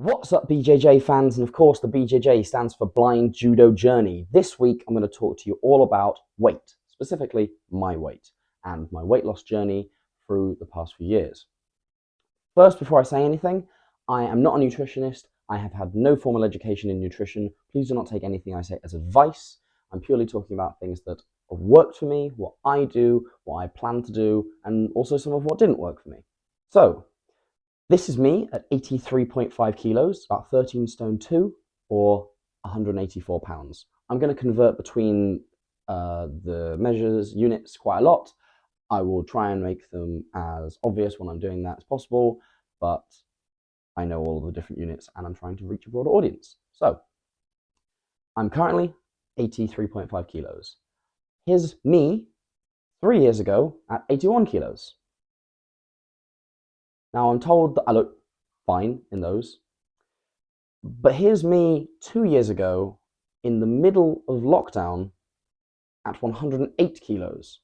What's up, BJJ fans? And of course, the BJJ stands for Blind Judo Journey. This week, I'm going to talk to you all about weight, specifically my weight, and my weight loss journey through the past few years. First, before I say anything, I am not a nutritionist. I have had no formal education in nutrition. Please do not take anything I say as advice. I'm purely talking about things that have worked for me, what I do, what I plan to do, and also some of what didn't work for me. So, this is me at 83.5 kilos, about 13 stone 2, or 184 pounds. I'm going to convert between the measures, units quite a lot. I will try and make them as obvious when I'm doing that as possible, but I know all of the different units and I'm trying to reach a broader audience. So, I'm currently 83.5 kilos. Here's me 3 years ago at 81 kilos. Now, I'm told that I look fine in those, but here's me 2 years ago in the middle of lockdown at 108 kilos.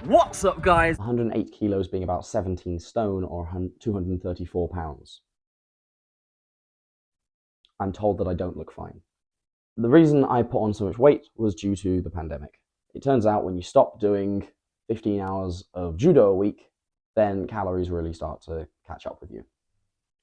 What's up, guys? 108 kilos being about 17 stone or 234 pounds. I'm told that I don't look fine. The reason I put on so much weight was due to the pandemic. It turns out when you stop doing 15 hours of judo a week, then calories really start to catch up with you.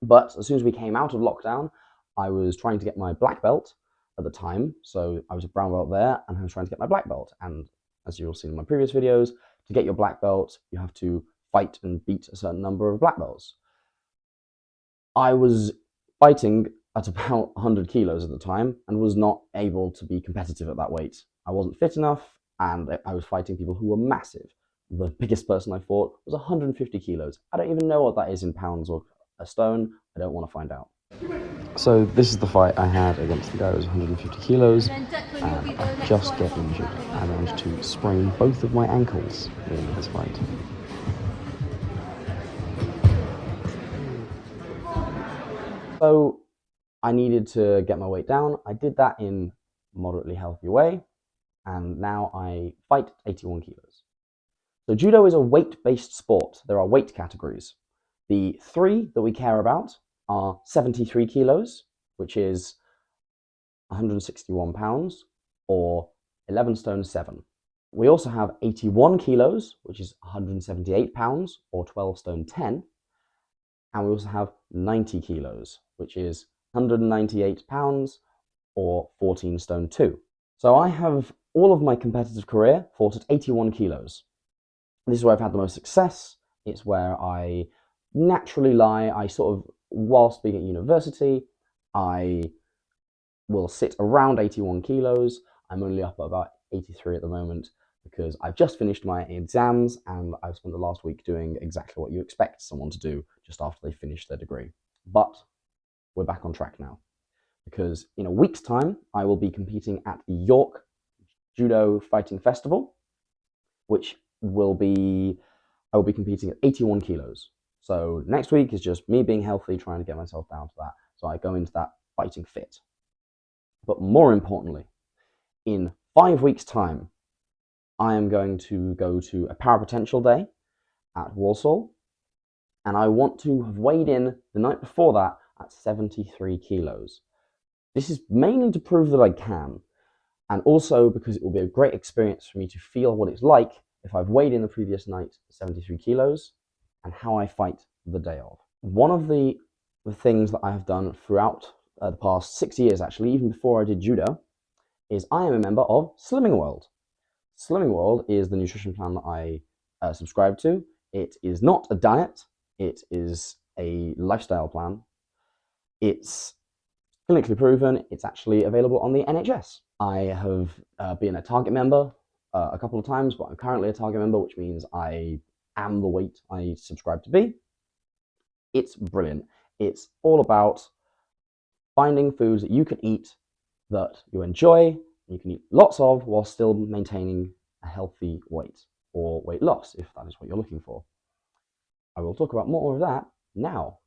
But as soon as we came out of lockdown, I was trying to get my black belt at the time. So I was a brown belt there and I was trying to get my black belt. And as you'll see in my previous videos, to get your black belt, you have to fight and beat a certain number of black belts. I was fighting at about 100 kilos at the time and was not able to be competitive at that weight. I wasn't fit enough and I was fighting people who were massive. The biggest person I fought was 150 kilos. I don't even know what that is in pounds or a stone. I don't want to find out. So this is the fight I had against the guy who was 150 kilos and I just got injured. I managed to sprain both of my ankles in this fight. So I needed to get my weight down. I did that in a moderately healthy way, and now I fight at 81 kilos. So judo is a weight-based sport. There are weight categories. The three that we care about are 73 kilos, which is 161 pounds, or 11 stone 7. We also have 81 kilos, which is 178 pounds, or 12 stone 10. And we also have 90 kilos, which is 198 pounds, or 14 stone 2. So I have all of my competitive career fought at 81 kilos. This is where I've had the most success. It's where I naturally lie. I sort of, whilst being at university, I will sit around 81 kilos. I'm only up at about 83 at the moment because I've just finished my exams and I've spent the last week doing exactly what you expect someone to do just after they finish their degree. But we're back on track now because in a week's time, I will be competing at the York Judo Fighting Festival, which I will be competing at 81 kilos. So next week is just me being healthy, trying to get myself down to that. So I go into that fighting fit. But more importantly, in 5 weeks' time, I am going to go to a Parapotential Day at Warsaw, and I want to have weighed in the night before that at 73 kilos. This is mainly to prove that I can, and also because it will be a great experience for me to feel what it's like if I've weighed in the previous night 73 kilos and how I fight the day of. One of the things that I have done throughout the past 6 years, actually, even before I did judo, is I am a member of Slimming World. Slimming World is the nutrition plan that I subscribe to. It is not a diet. It is a lifestyle plan. It's clinically proven. It's actually available on the NHS. I have been a Target member a couple of times, but I'm currently a Target member, which means I am the weight I subscribe to be. It's brilliant. It's all about finding foods that you can eat that you enjoy, you can eat lots of while still maintaining a healthy weight or weight loss, if that is what you're looking for. I will talk about more of that now.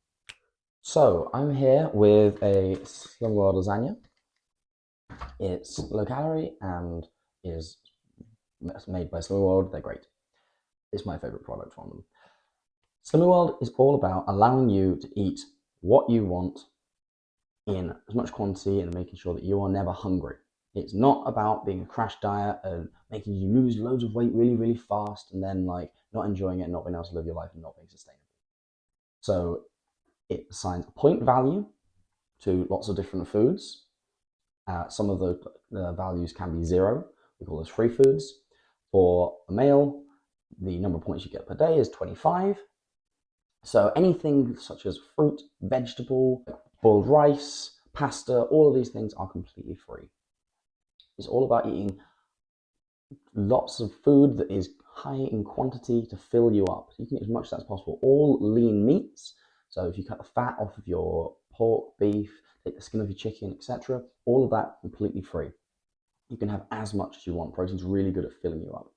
So I'm here with a Slimming World lasagna. It's low calorie and is made by Slimming World. They're great. It's my favorite product from them. Slimming World is all about allowing you to eat what you want in as much quantity and making sure that you are never hungry. It's not about being a crash diet and making you lose loads of weight really, really fast and then like not enjoying it and not being able to live your life and not being sustainable. So it assigns a point value to lots of different foods. Some of the values can be 0. We call those free foods. For a male, the number of points you get per day is 25. So anything such as fruit, vegetable, boiled rice, pasta, all of these things are completely free. It's all about eating lots of food that is high in quantity to fill you up. So you can eat as much as possible. All lean meats. So if you cut the fat off of your pork, beef, take the skin of your chicken, etc., all of that completely free. You can have as much as you want. Protein's really good at filling you up.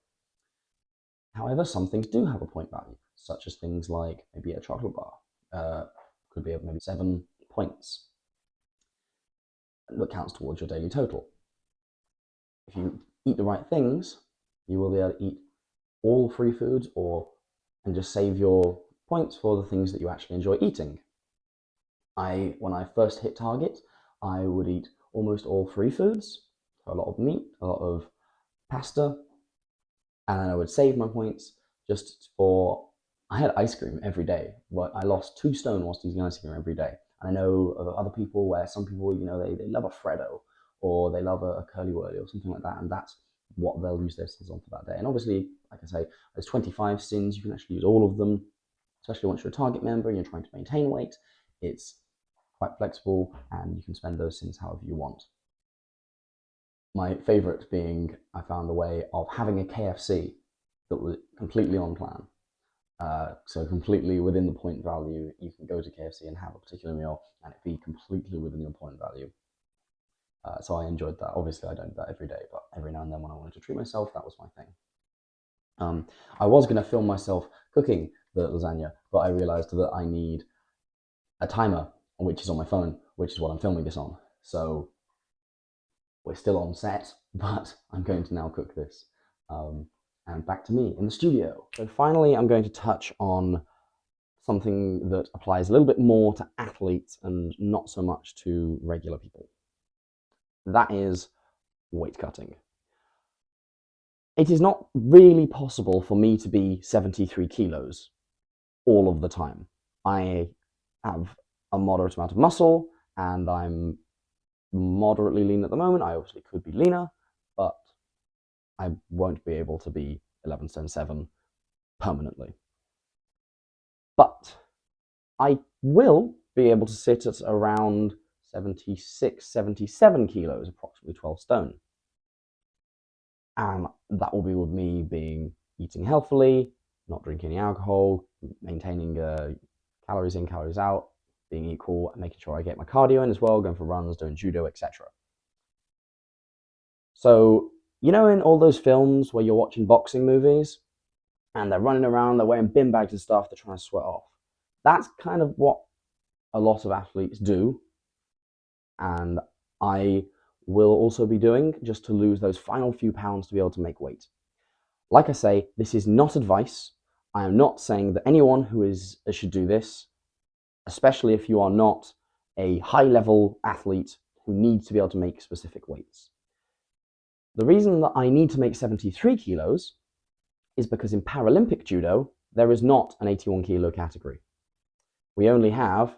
However, some things do have a point value, such as things like maybe a chocolate bar. Could be maybe 7 points. That counts towards your daily total. If you eat the right things, you will be able to eat all free foods and just save your points for the things that you actually enjoy eating. When I first hit target, I would eat almost all free foods, so a lot of meat, a lot of pasta, and then I would save my points just for, I had ice cream every day. I lost 2 stone whilst eating ice cream every day. And I know of other people where some people, they love a Freddo or they love a Curly Wurly or something like that, and that's what they'll use their sins on for that day. And obviously, like I say, there's 25 sins. You can actually use all of them, especially once you're a target member and you're trying to maintain weight. It's quite flexible and you can spend those sins however you want. My favorite being, I found a way of having a KFC that was completely on plan. So completely within the point value, you can go to KFC and have a particular meal and it be completely within your point value. So I enjoyed that. Obviously, I don't do that every day, but every now and then when I wanted to treat myself, that was my thing. I was going to film myself cooking the lasagna, but I realized that I need a timer, which is on my phone, which is what I'm filming this on. So we're still on set, but I'm going to now cook this. And back to me in the studio. So finally, I'm going to touch on something that applies a little bit more to athletes and not so much to regular people. That is weight cutting. It is not really possible for me to be 73 kilos all of the time. I have a moderate amount of muscle and I'm moderately lean at the moment. I obviously could be leaner, but I won't be able to be 11 stone 7 permanently. But I will be able to sit at around 76, 77 kilos, approximately 12 stone. And that will be with me eating healthily, not drinking any alcohol, maintaining calories in, calories out, being equal, and making sure I get my cardio in as well, going for runs, doing judo, etc. So, in all those films where you're watching boxing movies and they're running around, they're wearing bin bags and stuff, they're trying to sweat off. That's kind of what a lot of athletes do. And I will also be doing just to lose those final few pounds to be able to make weight. Like I say, this is not advice. I am not saying that anyone should do this, especially if you are not a high-level athlete who needs to be able to make specific weights. The reason that I need to make 73 kilos is because in Paralympic judo, there is not an 81 kilo category. We only have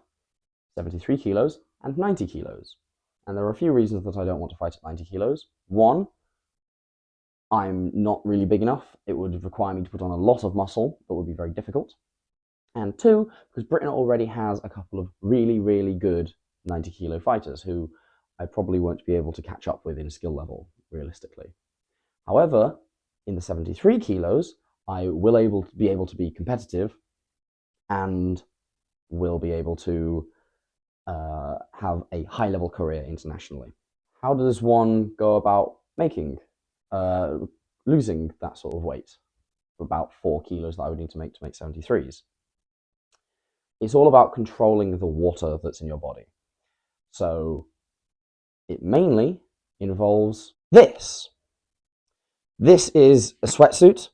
73 kilos and 90 kilos. And there are a few reasons that I don't want to fight at 90 kilos. One, I'm not really big enough. It would require me to put on a lot of muscle that would be very difficult. And 2, because Britain already has a couple of really, really good 90 kilo fighters who I probably won't be able to catch up with in skill level, realistically. However, in the 73 kilos, I will be able to be competitive and will be able to have a high-level career internationally. How does one go about losing that sort of weight? About 4 kilos that I would need to make 73s. It's all about controlling the water that's in your body. So it mainly involves this. This is a sweatsuit.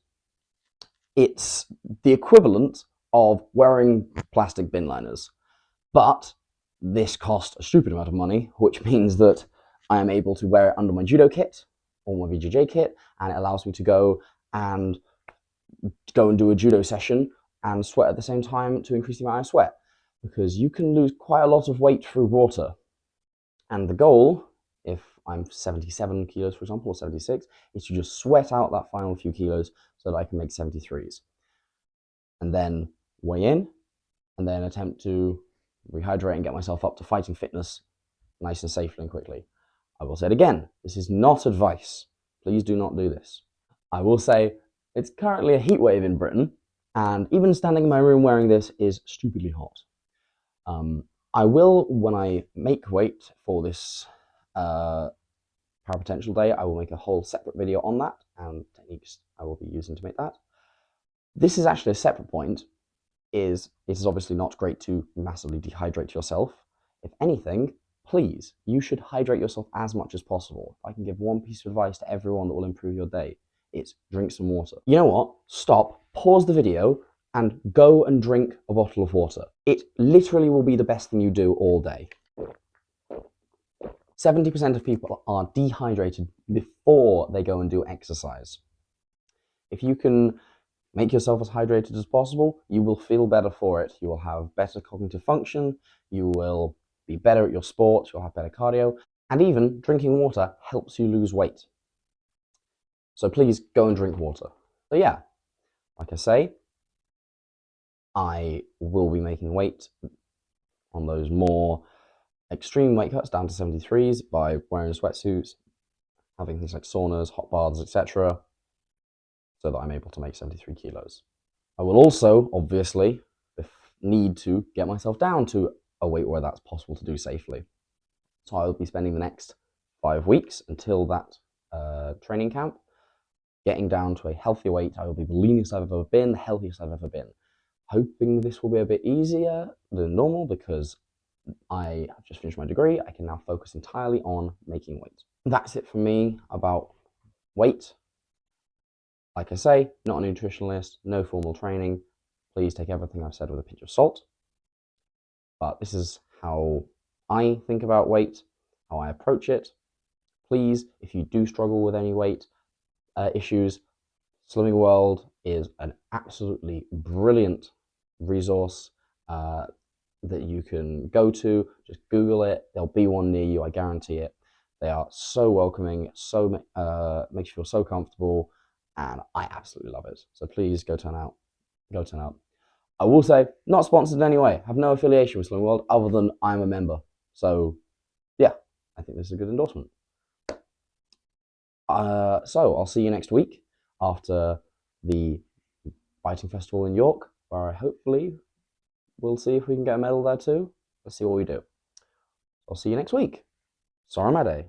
It's the equivalent of wearing plastic bin liners, but this cost a stupid amount of money, which means that I am able to wear it under my judo kit or my VJJ kit, and it allows me to go and do a judo session and sweat at the same time to increase the amount I sweat, because you can lose quite a lot of weight through water. And the goal, if I'm 77 kilos, for example, or 76, is to just sweat out that final few kilos so that I can make 73s. And then weigh in, and then attempt to rehydrate and get myself up to fighting fitness nice and safely and quickly. I will say it again, this is not advice. Please do not do this. I will say it's currently a heat wave in Britain, and even standing in my room wearing this is stupidly hot. I will, when I make weight for this Parapotential Day, I will make a whole separate video on that and techniques I will be using to make that. This is actually a separate point. It is obviously not great to massively dehydrate yourself. If anything, please, you should hydrate yourself as much as possible. If I can give one piece of advice to everyone that will improve your day, it's drink some water. You know what? Stop, pause the video, and go and drink a bottle of water. It literally will be the best thing you do all day. 70% of people are dehydrated before they go and do exercise. If you can make yourself as hydrated as possible, you will feel better for it. You will have better cognitive function, you will be better at your sport, you'll have better cardio, and even drinking water helps you lose weight. So please go and drink water. So yeah, like I say, I will be making weight on those more extreme weight cuts down to 73s by wearing sweatsuits, having things like saunas, hot baths, etc., so that I'm able to make 73 kilos. I will also, obviously, need to get myself down to a weight where that's possible to do safely. So I will be spending the next 5 weeks until that training camp getting down to a healthy weight. I will be the leanest I've ever been, the healthiest I've ever been. Hoping this will be a bit easier than normal because I have just finished my degree. I can now focus entirely on making weight. That's it for me about weight. Like I say, not a nutritionalist, no formal training. Please take everything I've said with a pinch of salt. But this is how I think about weight, how I approach it. Please, if you do struggle with any weight issues, Slimming World is an absolutely brilliant resource that you can go to. Just Google it. There'll be one near you, I guarantee it. They are so welcoming, so makes you feel so comfortable, and I absolutely love it. So please go turn out. Go turn out. I will say, not sponsored in any way. Have no affiliation with Slimming World other than I'm a member. So yeah, I think this is a good endorsement. So I'll see you next week after the Fighting Festival in York, where I hopefully will see if we can get a medal there too. Let's see what we do. I'll see you next week. Soramade.